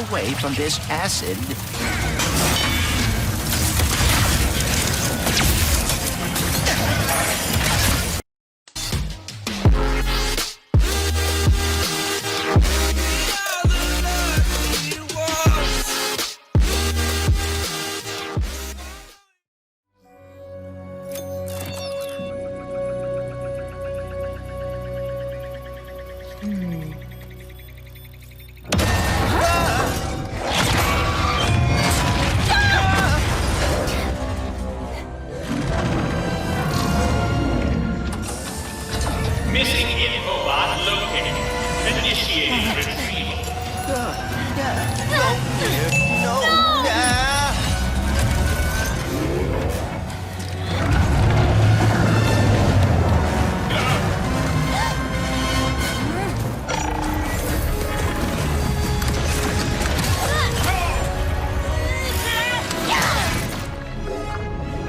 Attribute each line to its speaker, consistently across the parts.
Speaker 1: away from this acid.
Speaker 2: Missing info bot located. Initiating retrieval.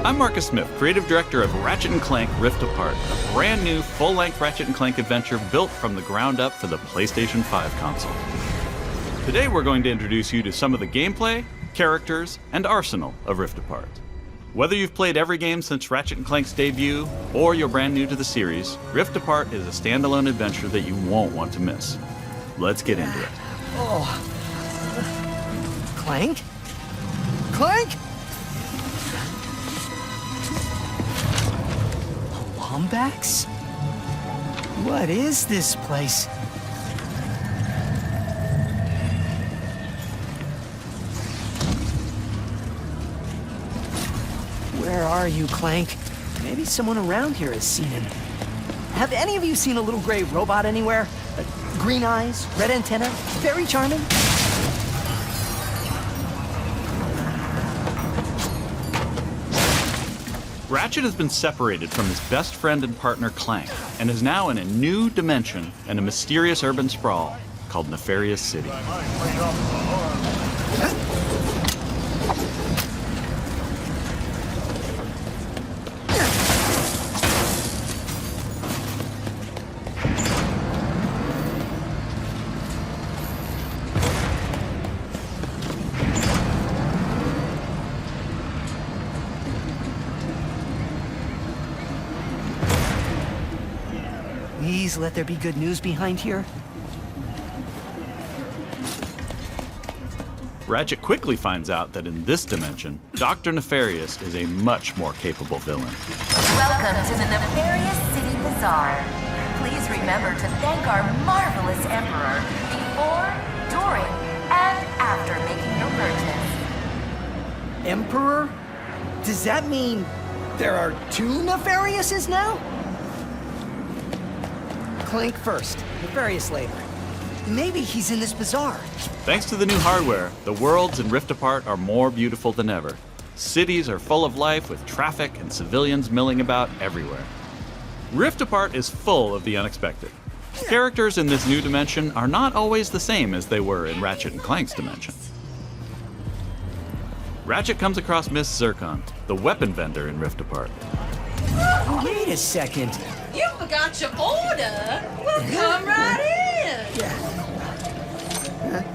Speaker 3: I'm Marcus Smith, creative director of Ratchet and Clank Rift Apart, a brand new full-length Ratchet and Clank adventure built from the ground up for the PlayStation 5 console. Today we're going to introduce you to some of the gameplay, characters, and arsenal of Rift Apart. Whether you've played every game since Ratchet and Clank's debut, or you're brand new to the series, Rift Apart is a standalone adventure that you won't want to miss. Let's get into it.
Speaker 1: Oh. Clank? Clank? Lombax? What is this place? Where are you, Clank? Maybe someone around here has seen him. Have any of you seen a little gray robot anywhere? Green eyes, red antenna, very charming.
Speaker 3: Ratchet has been separated from his best friend and partner Clank, and is now in a new dimension in a mysterious urban sprawl called Nefarious City.
Speaker 1: Please let there be good news behind here.
Speaker 3: Ratchet quickly finds out that in this dimension, Dr. Nefarious is a much more capable villain.
Speaker 4: Welcome to the Nefarious City Bazaar. Please remember to thank our marvelous Emperor before, during, and after making your purchase.
Speaker 1: Emperor? Does that mean there are two Nefariouses now? Clank first, Nefarious later. Maybe he's in this bazaar.
Speaker 3: Thanks to the new hardware, the worlds in Rift Apart are more beautiful than ever. Cities are full of life with traffic and civilians milling about everywhere. Rift Apart is full of the unexpected. Characters in this new dimension are not always the same as they were in Ratchet and Clank's dimension. Ratchet comes across Miss Zircon, the weapon vendor in Rift Apart.
Speaker 1: Wait a second.
Speaker 5: You forgot your order? Well, come right in.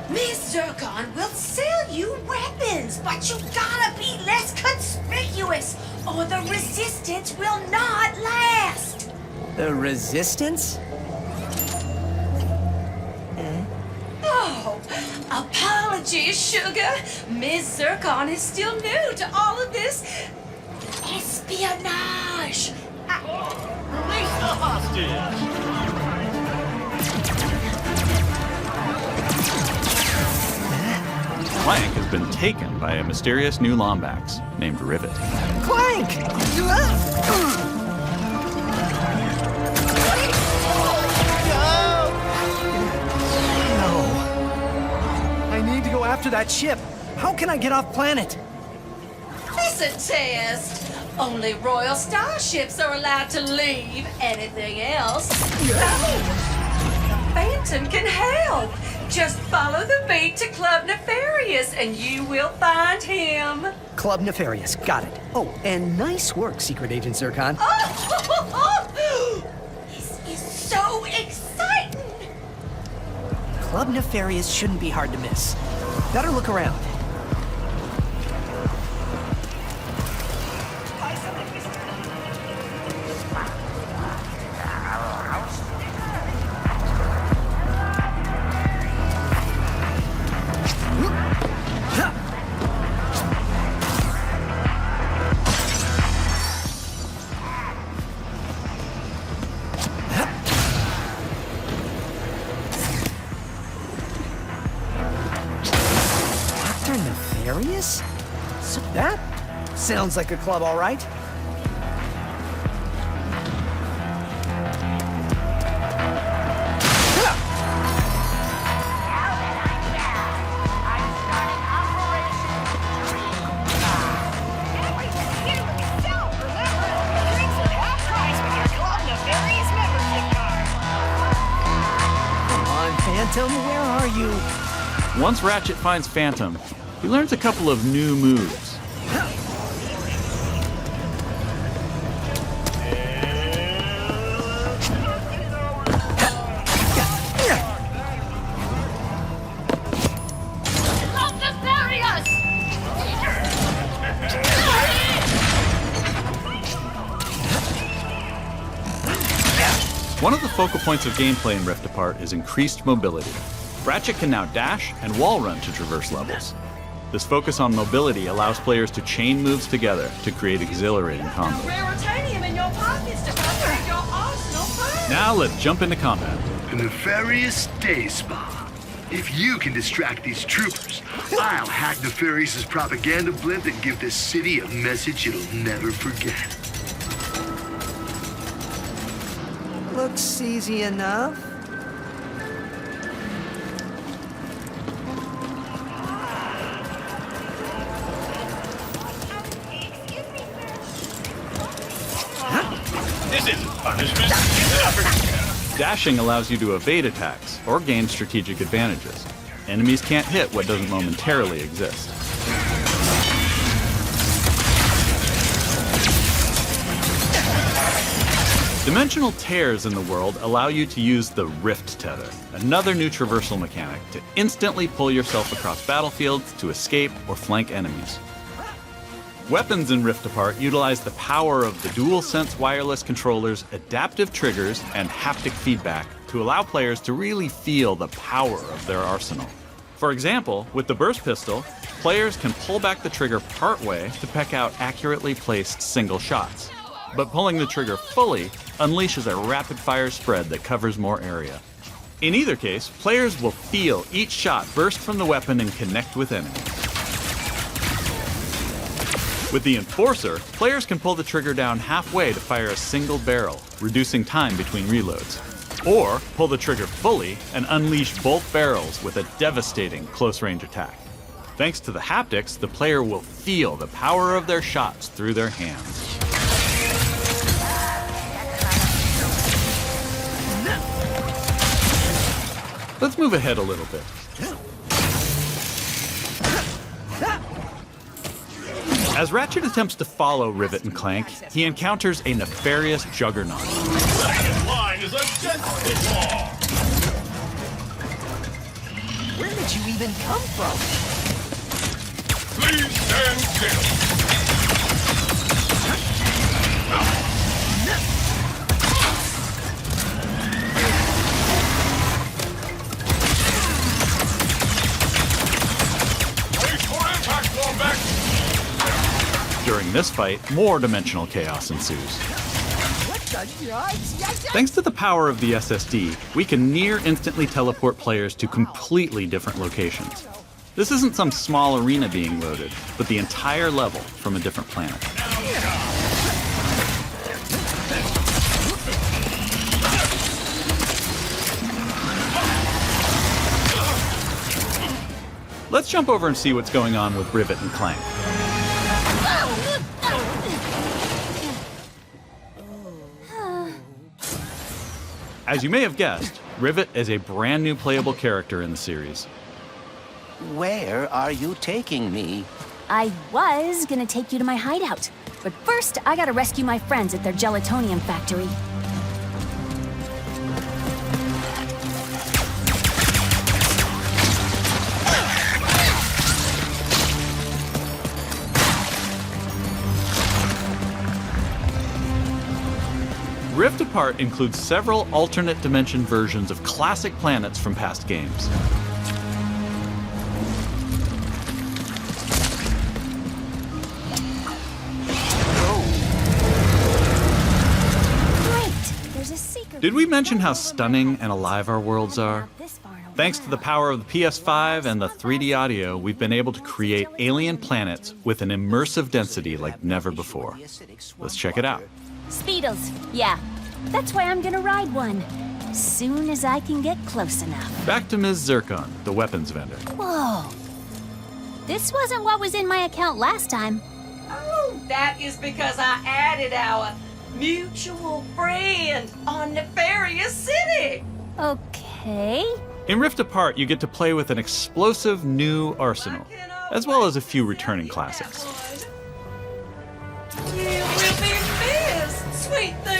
Speaker 5: Miss Zircon will sell you weapons, but you gotta be less conspicuous, or the resistance will not last.
Speaker 1: The Resistance?
Speaker 5: Oh, apologies, sugar. Miss Zircon is still new to all of this espionage.
Speaker 2: Release the hostage!
Speaker 3: Clank has been taken by a mysterious new Lombax named Rivet.
Speaker 1: Clank! No. I need to go after that ship. How can I get off planet?
Speaker 5: It's a test. Only royal starships are allowed to leave. Anything else? Phantom can help. Just follow the beat to Club Nefarious and you will find him.
Speaker 1: Club Nefarious, got it. Oh, and nice work, Secret Agent Zircon.
Speaker 5: This is so exciting.
Speaker 1: Club Nefarious shouldn't be hard to miss. Better look around. Nefarious? So that sounds like a club, all right. Come on, Phantom, where are you?
Speaker 3: Once Ratchet finds Phantom, he learns a couple of new moves. One of the focal points of gameplay in Rift Apart is increased mobility. Ratchet can now dash and wall run to traverse levels. This focus on mobility allows players to chain moves together to create exhilarating combos. Now let's jump into combat.
Speaker 6: A nefarious day spa. If you can distract these troopers, I'll hack Nefarious's propaganda blimp and give this city a message it'll never forget.
Speaker 1: Looks easy enough.
Speaker 2: This isn't punishment, it's an opportunity.
Speaker 3: Dashing allows you to evade attacks or gain strategic advantages. Enemies can't hit what doesn't momentarily exist. Dimensional tears in the world allow you to use the Rift tether, another new traversal mechanic to instantly pull yourself across battlefields to escape or flank enemies. Weapons in Rift Apart utilize the power of the DualSense wireless controller's adaptive triggers and haptic feedback to allow players to really feel the power of their arsenal. For example, with the burst pistol, players can pull back the trigger partway to peck out accurately placed single shots. But pulling the trigger fully unleashes a rapid-fire spread that covers more area. In either case, players will feel each shot burst from the weapon and connect with enemies. With the Enforcer, players can pull the trigger down halfway to fire a single barrel, reducing time between reloads. Or pull the trigger fully and unleash both barrels with a devastating close-range attack. Thanks to the haptics, the player will feel the power of their shots through their hands. Let's move ahead a little bit. As Ratchet attempts to follow Rivet and Clank, he encounters a nefarious juggernaut.
Speaker 2: Second line is a density wall.
Speaker 1: Where did you even come from?
Speaker 2: Please stand still. Wait for impact, Lombax.
Speaker 3: During this fight, more dimensional chaos ensues. Thanks to the power of the SSD, we can near instantly teleport players to completely different locations. This isn't some small arena being loaded, but the entire level from a different planet. Let's jump over and see what's going on with Rivet and Clank. As you may have guessed, Rivet is a brand new playable character in the series.
Speaker 7: Where are you taking me?
Speaker 8: I was gonna take you to my hideout, but first I gotta rescue my friends at their gelatonium factory.
Speaker 3: Rift Apart includes several alternate dimension versions of classic planets from past games.
Speaker 8: Great! There's a secret.
Speaker 3: Did we mention how stunning and alive our worlds are? Thanks to the power of the PS5 and the 3D audio, we've been able to create alien planets with an immersive density like never before. Let's check it out.
Speaker 8: Speedles, yeah. That's why I'm gonna ride one. Soon as I can get close enough.
Speaker 3: Back to Ms. Zircon, the weapons vendor.
Speaker 8: Whoa. This wasn't what was in my account last time.
Speaker 5: Oh, that is because I added our mutual friend on Nefarious City.
Speaker 8: Okay.
Speaker 3: In Rift Apart, you get to play with an explosive new arsenal, as well as a few returning classics.
Speaker 5: You will be missed, sweet thing.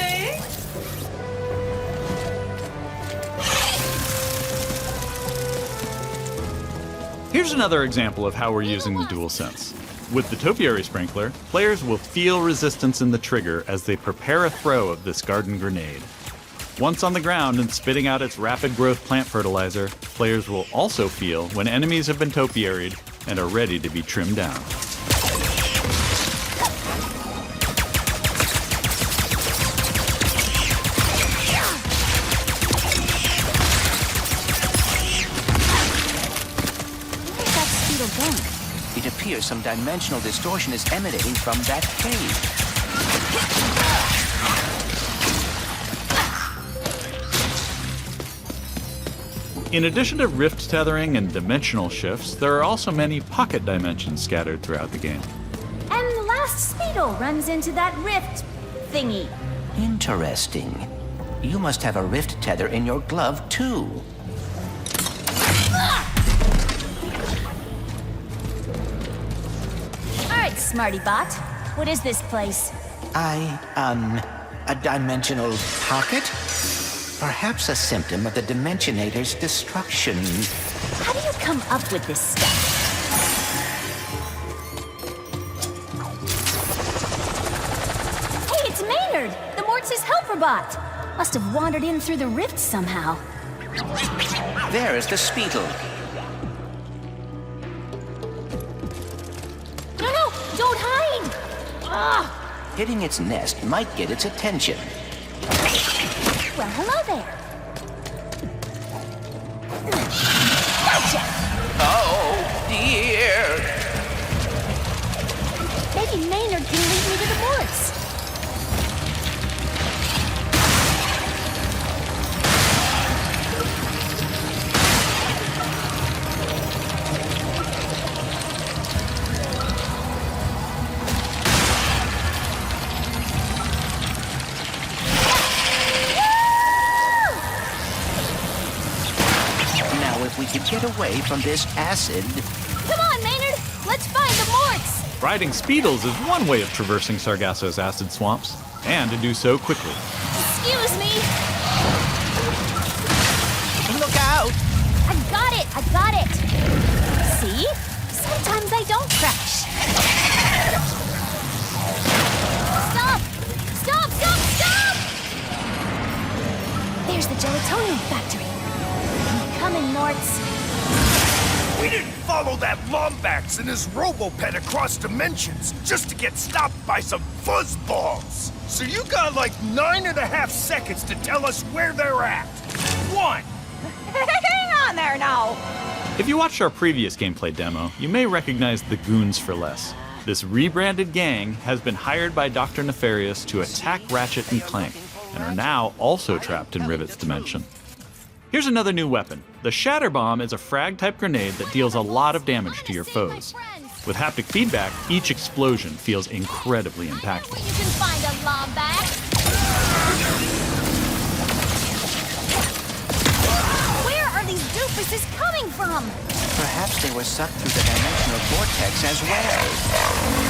Speaker 3: Here's another example of how we're using the DualSense. With the Topiary Sprinkler, players will feel resistance in the trigger as they prepare a throw of this garden grenade. Once on the ground and spitting out its rapid growth plant fertilizer, players will also feel when enemies have been topiaried and are ready to be trimmed down.
Speaker 8: Where's that Speedle going?
Speaker 7: It appears some dimensional distortion is emanating from that cave.
Speaker 3: In addition to rift tethering and dimensional shifts, there are also many pocket dimensions scattered throughout the game.
Speaker 8: And the last Speedle runs into that rift thingy.
Speaker 7: Interesting. You must have a rift tether in your glove, too.
Speaker 8: All right, Smarty Bot. What is this place?
Speaker 7: A dimensional pocket? Perhaps a symptom of the Dimensionator's destruction.
Speaker 8: How do you come up with this stuff? Hey, it's Maynard, the Mortis helper bot. Must have wandered in through the rift somehow.
Speaker 7: There is the Speedle.
Speaker 8: No, don't hide! Ah!
Speaker 7: Hitting its nest might get its attention.
Speaker 8: Well, hello there. Gotcha!
Speaker 7: Oh, dear!
Speaker 8: Maybe Maynard can lead me to the Morts.
Speaker 7: We could get away from this acid.
Speaker 8: Come on, Maynard! Let's find the Morts!
Speaker 3: Riding Speedles is one way of traversing Sargasso's acid swamps, and to do so quickly.
Speaker 8: Excuse me!
Speaker 7: Look out!
Speaker 8: I got it! See? Sometimes I don't crash. Stop! There's the gelatonium factory. Coming, Morts.
Speaker 9: We didn't follow that Lombax and his Robopet across dimensions just to get stopped by some fuzzballs. So you got like 9.5 seconds to tell us where they're at. 1.
Speaker 5: Hang on there now.
Speaker 3: If you watched our previous gameplay demo, you may recognize the Goons for Less. This rebranded gang has been hired by Dr. Nefarious to attack Ratchet and Clank, and are now also trapped in Rivet's dimension. Here's another new weapon. The Shatter Bomb is a frag-type grenade that deals a lot of damage to your foes. With haptic feedback, each explosion feels incredibly impactful.
Speaker 8: You can find a Lombax. Where are these doofuses coming from?
Speaker 7: Perhaps they were sucked through the dimensional vortex as well.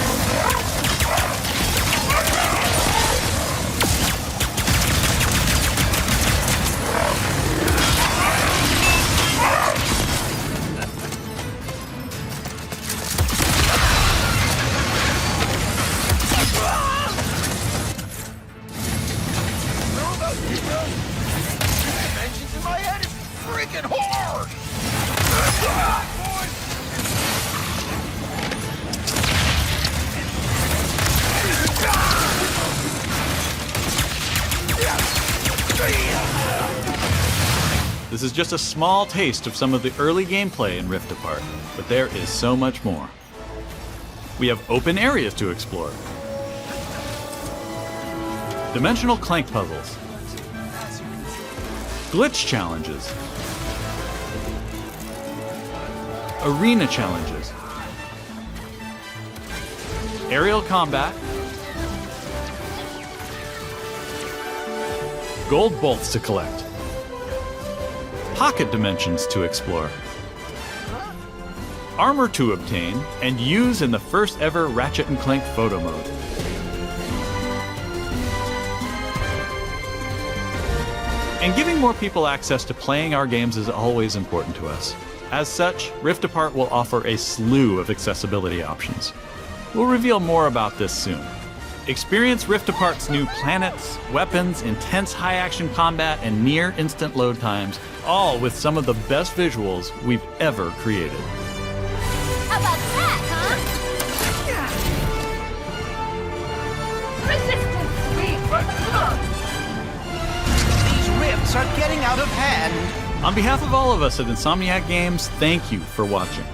Speaker 9: Through the Dimensions in my head is freaking hard!
Speaker 3: This is just a small taste of some of the early gameplay in Rift Apart, but there is so much more. We have open areas to explore, dimensional Clank puzzles, glitch challenges, arena challenges, aerial combat, gold bolts to collect, pocket dimensions to explore, armor to obtain and use in the first ever Ratchet and Clank photo mode. And giving more people access to playing our games is always important to us. As such, Rift Apart will offer a slew of accessibility options. We'll reveal more about this soon. Experience Rift Apart's new planets, weapons, intense high-action combat, and near-instant load times, all with some of the best visuals we've ever created.
Speaker 8: How about that, huh?
Speaker 7: These rifts are getting out of hand.
Speaker 3: On behalf of all of us at Insomniac Games, thank you for watching.